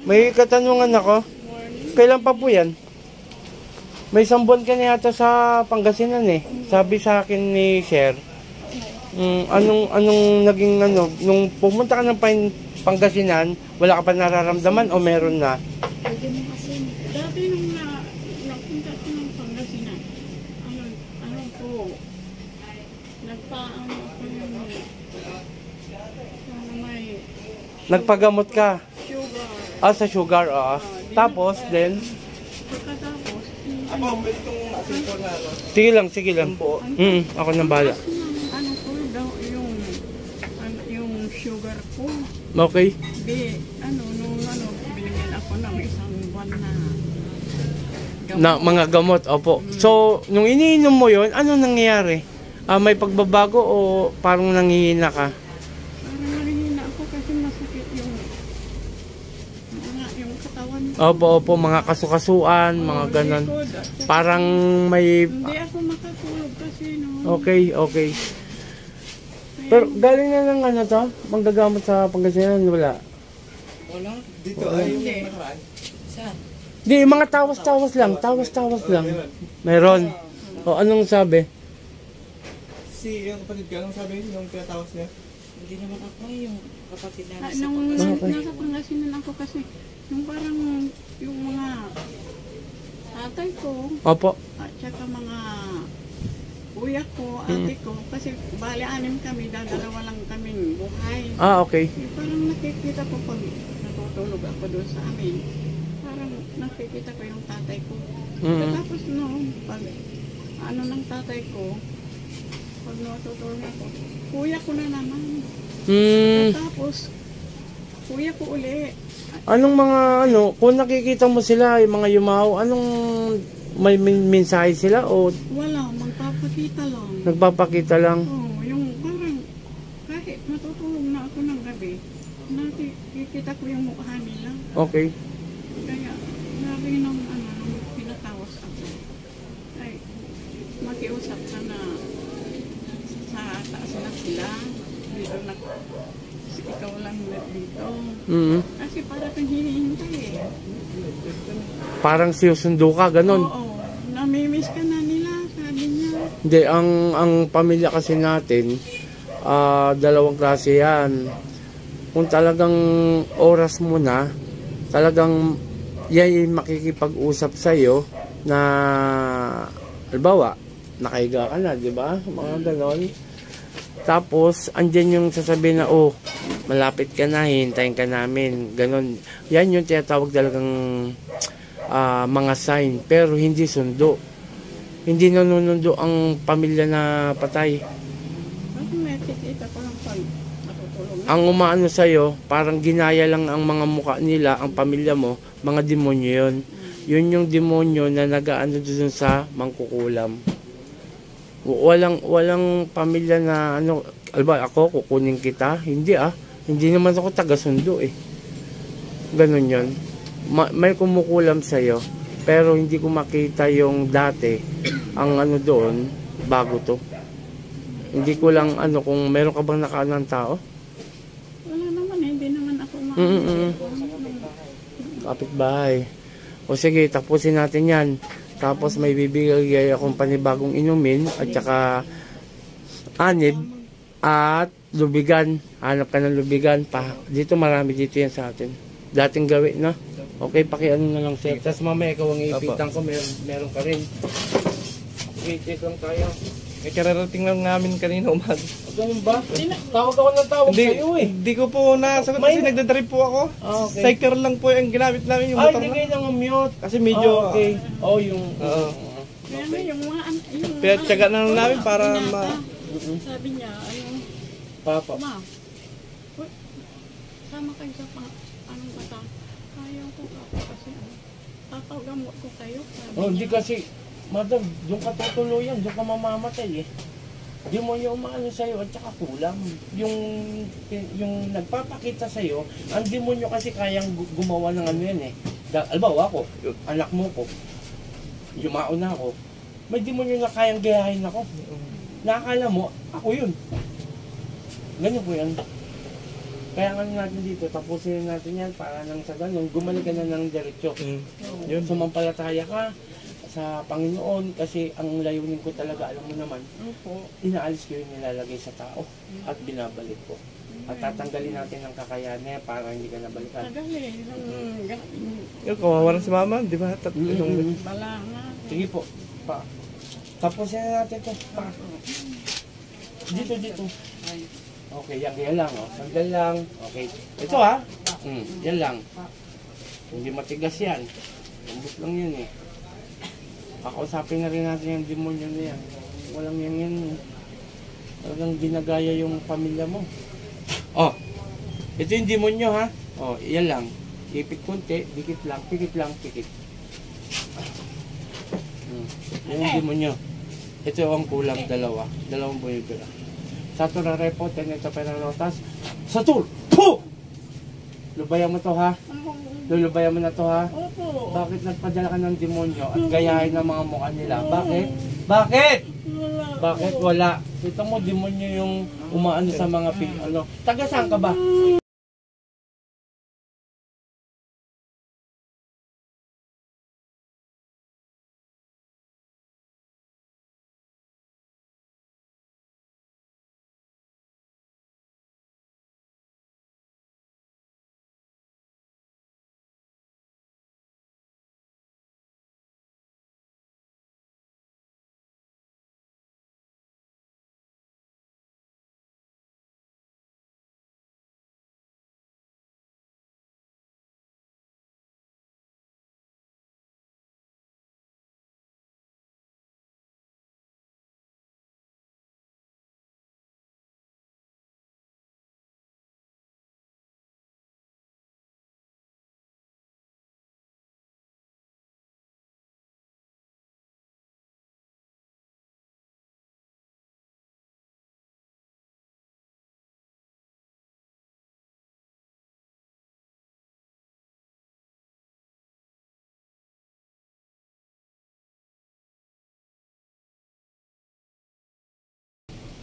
May katanungan ako. Kailan pa po yan? May isang buwan ka na yata sa Pangasinan eh. Sabi sa akin ni Sir, anong naging nung pumunta ka ng Pangasinan, wala ka pa nararamdaman o meron na? Pwede mo kasi, dati nung napunta ko ng Pangasinan, ano po, nagpaano ako yung, may Nagpagamot ka? sugar. Sa sugar, Tapos, then? Pagkatapos, Sige lang. Ako nang bahala. ano ko daw, yung sugar ko. Okay. Binigyan ako ng isang buwan na gamot. Na mga gamot, opo. So, nung iniinom mo yon, ano nangyayari? May pagbabago o parang nanghihina ka? Parang nanghihina ako kasi masakit yung katawan ko. Opo, mga kasukasuan, mga ganon. Parang may... Hindi ako makatulog kasi no. Okay. Pero galing na ng to? Manggagamot sa Pangasinan, wala? Wala. Dito ay yung nakaraan. Saan? Di, mga tawas-tawas lang. Meron. O, anong sabi? Yung kapatid ka, anong sabi yung pinatawas niya? Hindi naman ako yung kapatid na nasa Pangasinan ako kasi yung parang yung mga tatay ko Opo. at saka mga kuya ko, ate ko, kasi bali anim kami, dadalawa lang kaming buhay. Okay. Parang nakikita ko pag natutulog ako doon sa amin, parang nakikita ko yung tatay ko. Tapos pag ng tatay ko, pag natutulog ako, kuya ko na naman. Tapos, kuya ko uli. Anong mga kung nakikita mo sila, yung mga yumaw, anong may mensahe sila o Wala, magpapakita lang. nagpapakita lang? Yung parang kahit matutulog na ako ng gabi, nakikita ko yung mukha nila. Okay. Kaya, sabi nung pinatawas ako, ay, makiusap ka na sa taas na sila, dito na, ikaw lang dito. Kasi para kang hinihintay eh. Parang sinusundo ka, ganon. Oo, namimiss ka na nila, sabi niya. Hindi, ang pamilya kasi natin, dalawang klase yan. Kung talagang oras mo na, talagang yan makikipag-usap sa'yo na, halimbawa, nakahiga ka na, di ba? Mga ganon. Tapos, andyan yung sasabihin na, malapit ka na, hintayin ka namin. Ganon. Yan yung tinatawag talagang mga sign. Pero hindi sundo. Hindi nanunundo ang pamilya na patay. Kasi nakikita ko lang pag natutulog na. Ang umaano sa'yo, parang ginaya lang ang mga mukha nila, ang pamilya mo, mga demonyo yun. Yun yung demonyo na nag-aano doon sa mangkukulam. Walang pamilya na alba ako kukunin kita, hindi naman ako taga-sundo eh. Ganun 'yon. May kumukulam sa iyo, pero hindi ko makita yung dati ang doon bago to. Hindi ko lang kung meron ka bang nakaanong tao? Wala naman, hindi naman ako Kapitbahay. O sige, tapusin natin 'yan. Tapos may bibigay akong panibagong inumin at saka anib at lubigan. Hanap ka ng lubigan pa. Dito marami dito yan sa atin. Dating gawin na. Okay, pakiano na lang sir. Tapos mamaya ikaw ang iipitan ko. Meron ka rin. Wait lang tayo. Kararating lang namin kanina umaga. Ganun ba? Tawag ako ng tawag sa'yo eh. Hindi ko po nasagot kasi nagdadrive po ako. Okay. Cycle lang po yung ginamit namin, yung motor Hindi na. kayo nang mute. Kasi medyo... Okay. Yung... Kaya nga yung mga Pero tiyaga na lang namin para sabi niya, Papa. Ma, sama kayo sa bata. Ayaw ko kasi papagamot ko kayo. Hindi kasi, madam, doon ka tutuluyan, doon ka mamamatay eh. Di mo yung umaano sa'yo at saka kulang. Yung nagpapakita sa'yo, ang demonyo kasi kayang gumawa ng yan eh. Albaw ako, anak mo ko, yumao na ako, may demonyo na kayang gayahin ako. Nakakala mo, ako yun. Ganyan po yan. Kaya nga natin dito, tapusin natin yan para nang sa ganun, gumaling ka na ng diretso. Yun. Sumampalataya ka sa Panginoon kasi ang layunin ko talaga, alam mo naman, Opo. inaalis ko yung nilalagay sa tao at binabalik ko. At tatanggalin natin ang kakayanin para hindi ka nabalikan. Madali. Yung kawawa na si mama, di ba? Bala nga. Sige po, pa. Tapusin na natin ito, pa. Dito. Okay, yan lang, oh. Sandal lang. Okay. Ito ha. Yan lang. Hindi matigas yan. Umbos lang yun eh. Kakausapin na rin natin yung demonyo na yan. Walang yan. Talagang ginagaya yung pamilya mo. Oh, ito yung demonyo ha. Oh, yan lang. Ipit konti, dikit lang, pikit. Yan yung demonyo. Ito ang kulang, dalawang bumibira. Sa turarepo, teneta penalotas. Sa tur! Puh! Lubayan mo to ha. Lulubayan mo na to ha. Opo. Bakit nagpadala ka ng demonyo at gayahin ng mga mukha nila? Bakit? Bakit wala? Ito mo, demonyo yung umaano sa mga ano. Taga saan ka ba?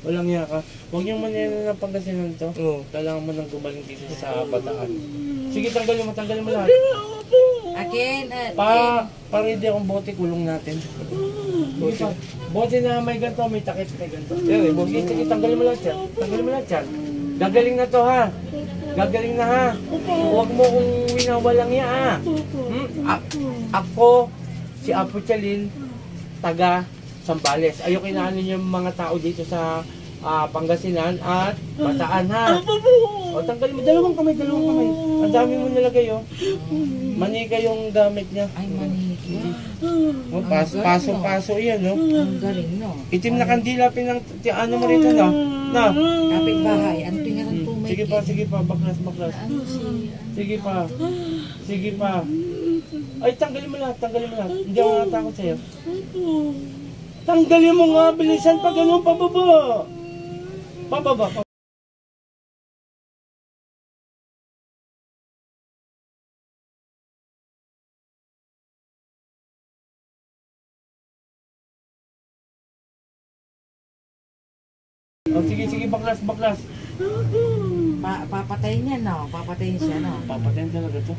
Walang iya ka. Huwag niyong manila ng pagkasinan to. Oo. Kailangan mo nang gumaling dito sa bataan. Sige, tanggalin mo lahat. Akin, Para hindi akong bote, kulong natin. Bote. Bote na may ganito, may takip, may ganito. Yan eh, boss. Sige, tanggalin mo lahat yan. Gagaling na to ha. Gagaling na ha. Huwag mo kong winawalang iya ha. Ako, si Apo Chalin, taga Sambales. Ayoko inaanin yung mga tao dito sa Pangasinan at Bataan ha. O tanggalin mo, dalawang kamay. Ang dami mo nilagay oh. Manika yung gamit niya. ay maniki. O, paso yan no. Ang galing, no? Itim na kandila ano mo rito no. Na. Kapit-bahay, ang tingarang tumay. Sige pa, baklas. Ano Sige pa. Ay, tanggalin mo lahat. Hindi ako natakot sa'yo. Tanggalin mo nga, bilisan pa ganun, pababa. Oh, sige, baklas. Papatayin niya, no? Papatayin siya, no? Papatayin talaga to.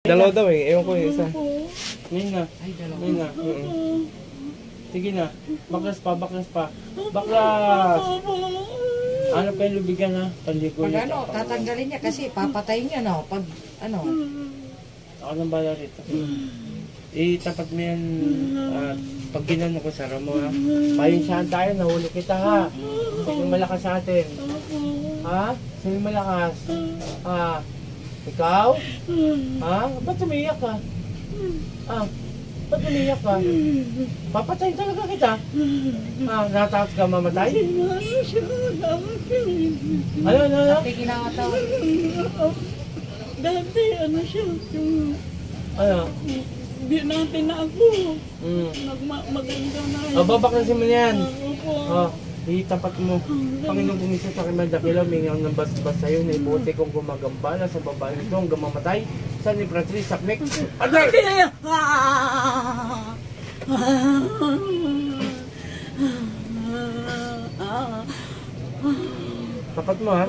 Dalawa daw eh, ewan ko yung isa. Ngayon na. Ay, dalawa. Ngayon na. Sige na. Baklas pa. Baklas! Ano kayo lubigan ha? Panligo Pag niya. ano, tatanggalin niya kasi papatayin niya, no? Pag ano, Ako nang bala rito. Tapat mo yan. Pag ginano ko sa ramo ha. Pahinsahan tayo, nahuli kita ha. Huwag yung malakas sa atin. Ha? Sino yung malakas? Ikaw? Ba't umiyak ka? Ba't umiyak ka? Papatayin talaga kita. Natakot ka mamatay? Ano? Dati kinakatawa. Dati, ano siya, yung Ano? di natin na ako. Mm. Maganda na yun. Babaklasin mo yan. Opo. Itapat mo. Panginoon kung isa sa akin madakila, mingaw ng basbas sa'yo, na ibuti kong gumagambala sa babae nito hanggang mamatay. Sa ni Patrice Saknek. Aday! Tapat mo ha?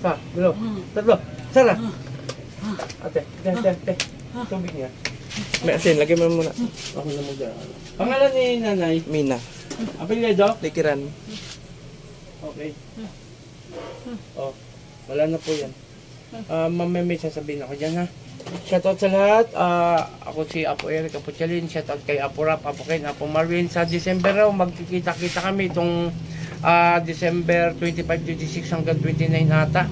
Sa, dalo. Tatlo. Sara. Ate. Tubig niya. May asin, lagay mo muna. Ako na mag Pangalan ni nanay? Mina. Apelyido? Likiran. Okay. Wala na po yan. May sasabihin ako dyan ha. Shoutout sa lahat. Ako si Apo Eric Apuchalin. Shoutout kay Apo Rap, Apo Ken, Apo Marvin. Sa December raw, magkikita-kita kami itong December 25, 26 hanggang 29 ata.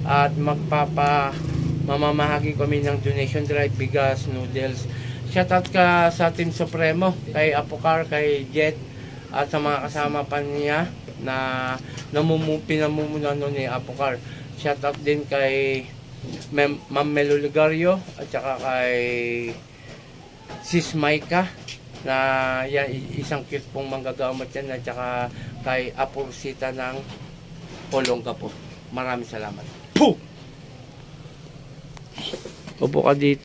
At mamamahagi kami ng donation drive, bigas, noodles. Shoutout ka sa Team Supremo, kay Apocar, kay Jet, at sa mga kasama pa niya na pinamumunan ni Apocar. Shoutout din kay Ma'am Melo Ligario at saka kay Sis Maika na yan, isang cute pong manggagamot yan, at saka kay Apo Rosita ng Olongga po. Maraming salamat. Puh! Upo ka dito.